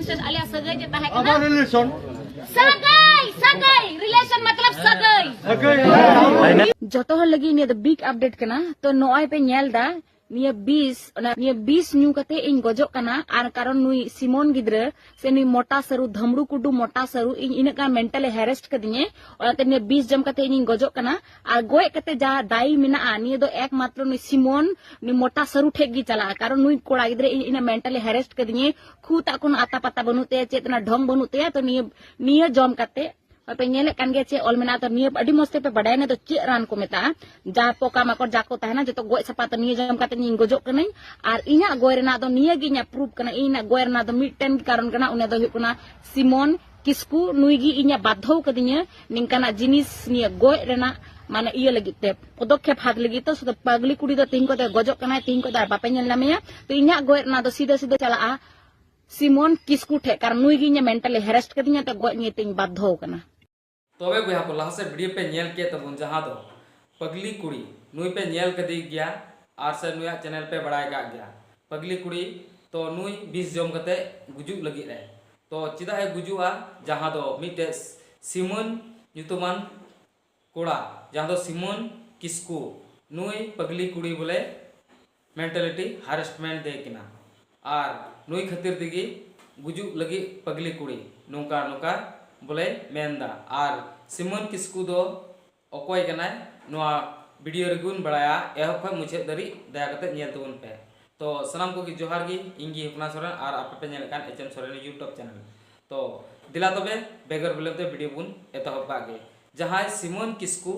relation alia sagai je tahe kana Apa relation? sagai relation matlab sagai Okay. joto hor lagi ni the big update kana to noai pe nyel da niya 20 new kate in gojok kana ar karon nui Simon gidre se nui mota saru dhamru kudu mota saru in ina ka mentally harassed kadinye onate niya 20 jam kate in gojok kana ar goe kate ja dai mina a niya do ek matro nui Simon ni mota saru thek gi chala karon nui koda gidre ina mentally harassed kadinye khuta kun ata pata banute chetna dhong banute to niya jom kate पेंगेले Kange चे ओलमेना तो नियब अडी मस्ते पे बडाय ने तो चे रान को मेता जा पोका माकोर जाको तहना जतो गोय सपा तो निय जम काते निंग गोजो कनै आर इना गोय रेना तो निय गी nya प्रूफ कना इना गोय रेना तो मिटन कारण कना उने दो हुकना सिमोन किस्कू नुईगी इnya बाधौ कदिnya निंकाना जिनिस निय गोय रेना माने इया लगी ते पदक्षेप हाथ लगी तो सुद पगली कुड़ी तो तिंग को ते गोजो कना तिंग को दार बापे नेल लामेया तो इnya गोय रेना तो सीधा सीधा चला आ सिमोन किस्कू ठे कारण नुईगी nya मेंटली हेरेस्ट कदिnya तो गोय नि तिंग बाधौ कना तबे बुया को लहा से वीडियो पे नेल के तबुन जहां दो पगली कुड़ी नुई पे नेल कदी गया आर से नुया चैनल पे बढ़ाए गया पगली कुड़ी तो नुई 20 जम कते गुजुक लगी रे तो चिदा ए गुजुआ जहां दो मिटे सिमोन युतुमान कोड़ा जहां दो सिमोन किस्कू नुई पगली कुड़ी बोले मेंटालिटी हारेसमेंट दे किना आर नुई खातिर दिगी गुजुक लगी पगली कुड़ी नोका नोका बोले मेंदा आर सिमोन किस्कू दो अकोय कनाय नोआ वीडियो रेगुन बड़ाया एहब खय मुझे दरी दया कते नेल तबुन पे तो सनाम को की जोहार गी इंगी हपना सोरेन आर आपे पे नेल कान एचएम सोरेन यूट्यूब चैनल तो दिला तबे बेगर बिलते वीडियो बुन एतहब कागे जहां सिमोन किस्कू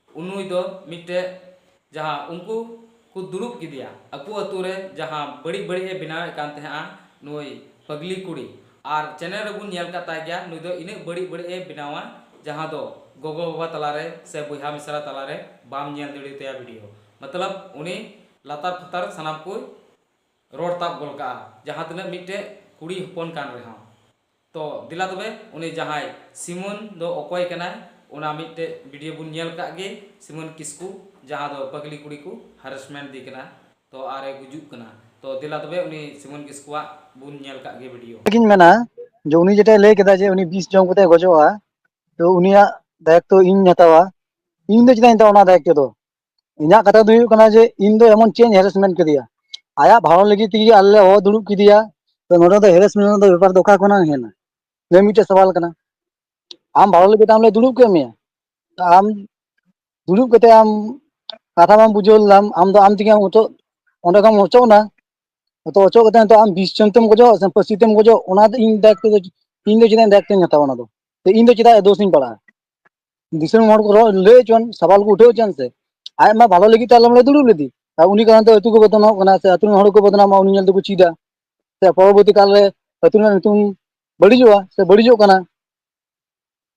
उनुई दो मिटे जहां उनको को दुरुब किदिया अकु अतु रे जहां बड़ी बड़ी ए बनावे कान तहे आ नोई पगली कुड़ी और चैनल रे बुन नेल काता गया नुई दो इने बड़ी बड़ी ए बनावा जहां दो गोगो बाबा तलारे से बुहा मिसरा तलारे बाम नेल दड़ी ते वीडियो मतलब उनी लातार फतार सनाम को रोड ताप गोलका जहां तने मिटे कुड़ी हपन कान रे तो दिला तबे उनी जहां सिमोन दो अकोय कना उना मिटे वीडियो बुन नेल का गे सिमोन किस्कू जहां दो पगली कुड़ी को हरेसमेंट दी कना तो आरे गुजुक कना तो दिला तबे उनी सिमोन किस्कुआ बुन नेल का गे वीडियो लेकिन मैंने जो उन्हीं जेटा ले केदा जे उन्हीं 20 जम कते गजोआ तो उनिया दायित्व इन हतावा इन दो चिदा इनता दायित्व दो इना कथा दो कना जे इन दो एमन चेंज हेरेसमेंट कदिया आया भावना लगी ती आले हो दुड़ुब किदिया तो नोडा दो हेरेसमेंट दो व्यापार दोका कोना हेना ले मिटे सवाल कना आम भावना लगी तामले दुड़ुब के मे आम दुड़ुब कते आम कथा माम बुझोल लाम आम दो आम तिगा ओतो ओंडे काम ओचो ना तो ओचो कते तो आम 20 जम गजो से पसीतेम गजो ओना दो इन दायित्व दो इन दो चिदा दायित्व हतावा ना दो तो इन दो चिदा दोष इन पड़ा दिसम मोड़ को ले चोन सवाल को उठो चन से आय मा भालो लगी तालम ले दुड़ुब लेदी ता उनी कारण तो अतु को बदनाम कना से अतु हड़ को बदनाम उनी नेल तो चीदा से परवर्ती काल रे अतु ने तुम बड़ीजोआ से बड़ीजो कना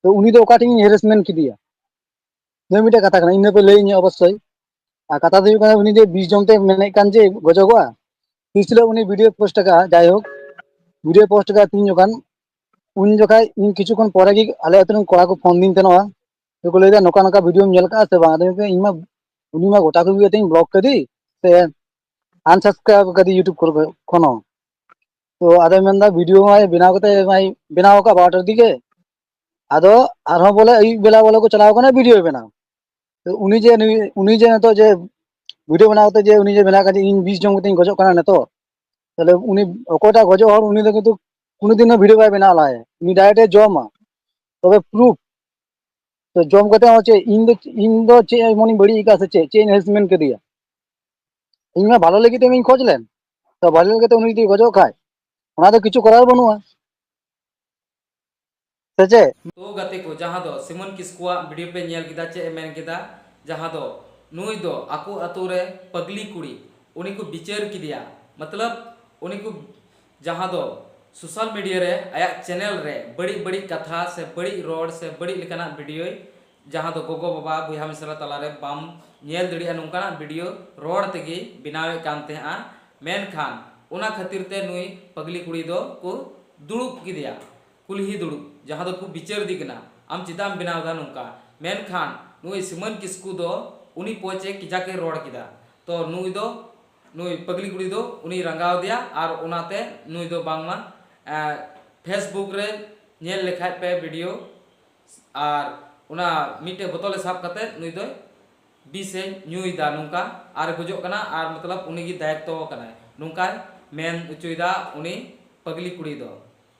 तो उनी दो ओकाटिंग हेरेसमेंट किदिया ने मिटे कथा कना इन पे ले इन अवश्य आ कथा दो कना उनी जे 20 जम ते मेने कान जे गजोगोआ तीसरे उनी वीडियो पोस्ट का जाय हो वीडियो पोस्ट का तीन जगन उन जगह इन किछु कोन परे की आले अतु कोड़ा को फोन दिन तनवा तो को लेदा नोका नोका वीडियो नेल का से बाद में इमा उनी मा गोटा को भी ब्लॉक कर दी से अनसब्सक्राइब कर दी यूट्यूब कर कोनो तो आदे मेंदा वीडियो मा बिना कते माई बिनाव का बाटर दिके आदो आरो बोले आई बेला बोले को चलाओ कना वीडियो बना तो उनी जे तो जे वीडियो बनाते जे उनी जे बना का इन 20 जम कते गजो कना न तो तले उनी ओकोटा गजो हर उनी दो किंतु कुनो दिन वीडियो बाय बना लाए उनी डायरेक्ट जमा तबे प्रूफ तो जम कते होचे इन दो चे मनी बड़ी का से चे हेरेसमेंट के दिया इन में भालो लगी ते इन खोज लेन तो भालो लगे तो उनी दी गजो खाय ओना तो किछु करार बनुआ सचे तो गते को जहां दो सिमोन किस्कुआ वीडियो पे नेल किदा चे मेन किदा जहां दो नुई दो आकु अतु रे पगली कुड़ी उनी को विचार किदिया मतलब उनी को जहां दो सोशल मीडिया रे आया चैनल रे बड़ी बड़ी कथा से बड़ी रोड से बड़ी लेकाना वीडियो जहां दो गोगो बाबा बुहा मिसरा तला रे बाम नेल दड़िया नोकाना वीडियो रोड तेगी बिनावे कानते आ मेन खान उना खातिर ते नुई पगली कुड़ी दो को दुड़ुब किदिया कुलही दुड़ुब जहां दो को विचार दिकना आम चिदाम बिनावदा नोका मेन खान नुई सिमोन किस्कू दो उनी पोचे किजा के रोड किदा तो नुई पगली कुड़ी दो उनी रंगाव दिया और उनाते नुई दो बांगमा फेसबुक रे नेल लेखाय पे वीडियो और उना मिटे बोतल साब कते नुई दो बीसे न्यूइदा नुका और गुजो कना और मतलब उनी की दायित्व कना नुका मेन उचुइदा उनी पगली कुड़ी दो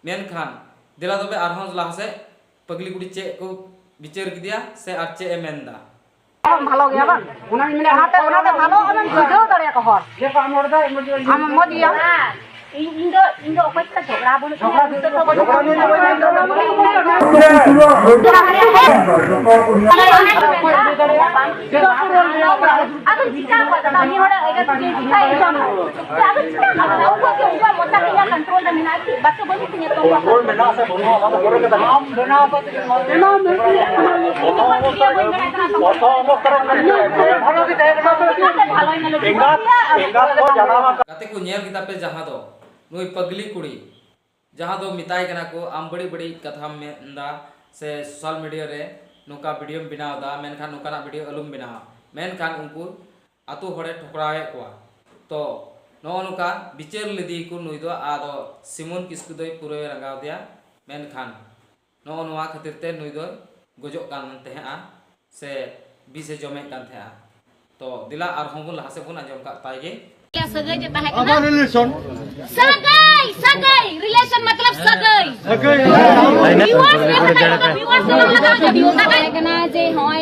मेन खान दिला तबे आरहों लासे पगली कुड़ी चे को बिचार किदिया से आर चे मेनदा ভালো গিয়া বা উনা মিলে হাতে ওনাতে ভালো আমি বুঝাও দাঁড়িয়ে কহর যে আমার দা আমি মদিয়া ইন্দো অপেক্ষা ঝগড়া বলে ঝগড়া দিতে তো ঝগড়া নিয়ে আগে জিকা কথা আমি হড়া এটা জিকা এটা আগে জিকা কথা ও কি উবা মতা কিয়া कंट्रोल में ना की बात बोली थी तो कंट्रोल में ना से बोलवा वाला करे के नाम लेना होता है ना कते को नेल किता पे जहां दो नुई पगली कुड़ी जहां दो मिताई कना को आम बड़ी बड़ी कथा में दा से सोशल मीडिया रे नुका वीडियो बनाव दा मेनखान नुका ना वीडियो अलुम बनाव मेनखान उनको आतु हड़े ठुकरावे को तो नो नुका बिचार लेदी को नुई दो आदो सिमोन किस्कु दो पूरे रंगाव दिया मेनखान नो नुवा खातिर ते नुई दो गोजो कान तेहा से बीसे जमे कान तेहा तो दिला आर होंगुन लहासे बुन आजम का ताइगे क्या सगाई जे ताहे कना रिलेशन सगाई रिलेशन मतलब सगाई व्यूअर्स लगा वीडियो ताहे कना जे होय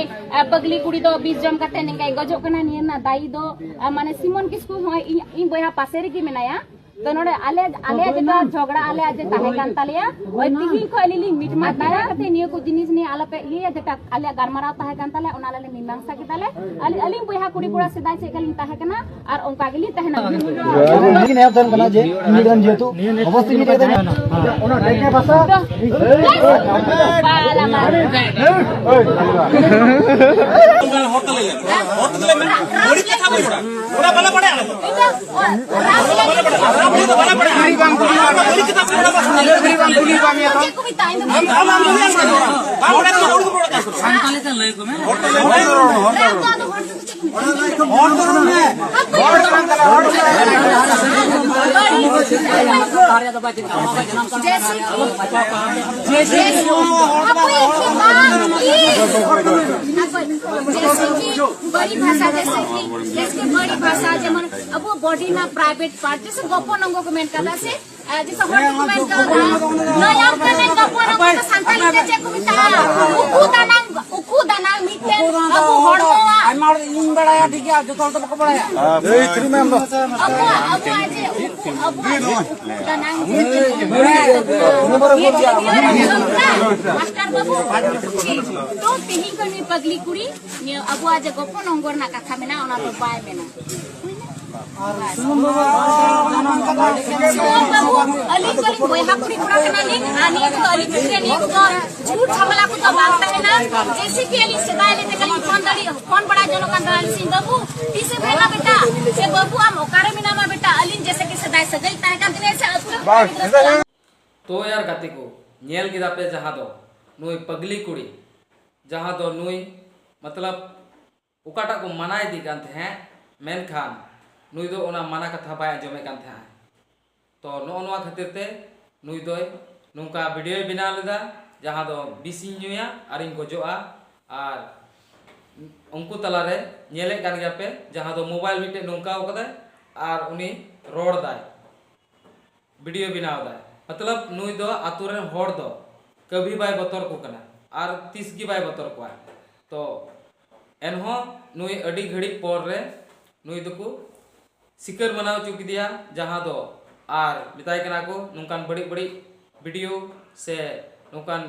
पगली कुड़ी दो 20 जम कते निंगाई गजो कना नियना दाई दो माने सिमोन किसको होय इन बोया पासे रे की मेनाया तो नोडे आले जेटा झगड़ा आले आज ताहे कान तालिया ओय तिही खलिली मिट मात दारा कते नियो को जिनिस नि आला पे ये जेटा आले गारमाराव ताहे कान ताले ओना ले मीमांसा की ताले अली बोया कुड़ी कुड़ा सेदाय से गलिन ताहे कना और ओंका गली ताहे ना लेकिन है तन कना जे इमिग्रेंट जेतु अवस्था नि देते ओना डेके भाषा बाला मार बड़ी कथा बोला ओरा बला पड़े बड़ी भाषा जैसे कि बड़ी भाषा जमन अब वो बॉडी ना प्राइवेट पार्ट जैसे गप्पो नंगो कमेंट करला से जैसे हर कमेंट करला नया कने गप्पो नंगो तो संताली के चेक मिता उकु दानांग मिते अब हड़ो आमार इन बड़ाया ठीक है जो तो बको बड़ाया ए थ्री में अब आज दानांग मास्टर बाबू तो तिही कनी पगली कुड़ी अब आज गप्पो नंगोर ना कथा में ना ओना तो बाय में ना अली कली बोया कुड़ी कुड़ा कना लिंग आनी तो अली कुड़ी ने तो झूठ हमला को तो बात है ना जैसे कि अली सदाय लेते कली फोन बड़ा जनो का दाल सिंह बाबू इसे भेला बेटा से बाबू हम ओकारे में नामा बेटा अली जैसे कि सदाय सगई ताय का दिन से तो यार गाती को नेल किदा पे जहां दो नुई पगली कुड़ी जहां दो नुई मतलब उकाटा को मनाई दी कान थे मेनखान नुई दो ओना माना कथा बाय जमे कान थे तो नो खातिर ते नुई दो नुका वीडियो बना लेदा जहां दो बिसिन नुया आरिन गोजोआ और उनको तलारे नेले कान गया पे जहां दो मोबाइल मिटे नुका ओकदा और उनी रोड दाय वीडियो बनाव दाय मतलब नुई दो आतुरेन होड़ दो कभी बाय बतर को कना और तीस की बाय बतर को तो एनहो नुई अडी घड़ी पर रे नुई दो को सिकर बनाव चुकी दिया जहां दो और बिताई कना को नुकान बड़ी बड़ी वीडियो से नुकान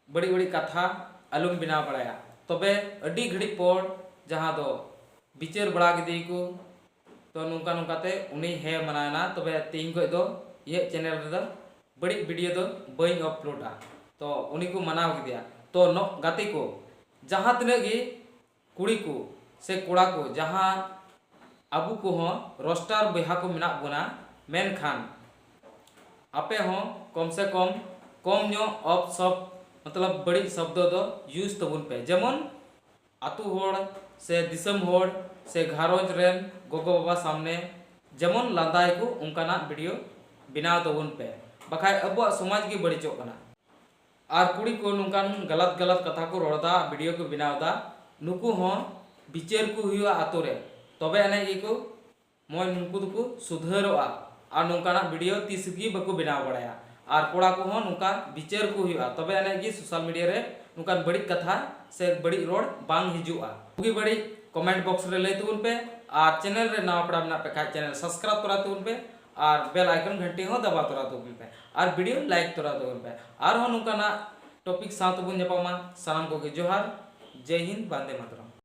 बड़ी बड़ी कथा अलुम बिना पड़ाया तबे अडी घड़ी पर जहां दो बिचार बड़ा गिदी को तो नुका नुकाते उनी हे मनाना तबे तीन को दो ये चैनल रे दो बड़ी वीडियो दो बई अपलोडा तो उनी को मनाव दिया तो नो गाती को जहां तने गी कुड़ी को से कोड़ा को जहां अबू को हो रोस्टार बहा को मिना बुना मेन खान आपे हो कम से कम नो ऑफ सब मतलब बड़ी शब्द दो यूज तबुन पे जेमन आतु होड़ से दिसम होड़ से घारोज रेन गोगो बाबा सामने जेमन लांदाय को उनका वीडियो बिना तबुन पे बखाय अब समाज की बड़ीचोग कना और कुड़ी को नुकान गलत गलत कथा को रोड़ा वीडियो को बनावदा नुकु हों विचार को हुआ आतो रे तबे एने को मोय नुकु दुको सुधारोआ और नुकाना वीडियो तीसगी बको बनाव बड़ाया और कोड़ा को हों नुका विचार को हुआ तबे एने सोशल मीडिया रे नुकान बड़ी कथा से बड़ी रोड बांग हिजुआ उगी बड़ी कमेंट बॉक्स रे लई तुन पे और चैनल रे नवा पड़ा बना पे खा चैनल सब्सक्राइब करा तुन पे और बेल आइकन घंटी हो दबा तोरा तुन पे और वीडियो लाइक तोरा तुन पे और हो नुकाना टॉपिक साथ बुन जपामा सानाम को जोहार जय हिंद वंदे मातरम।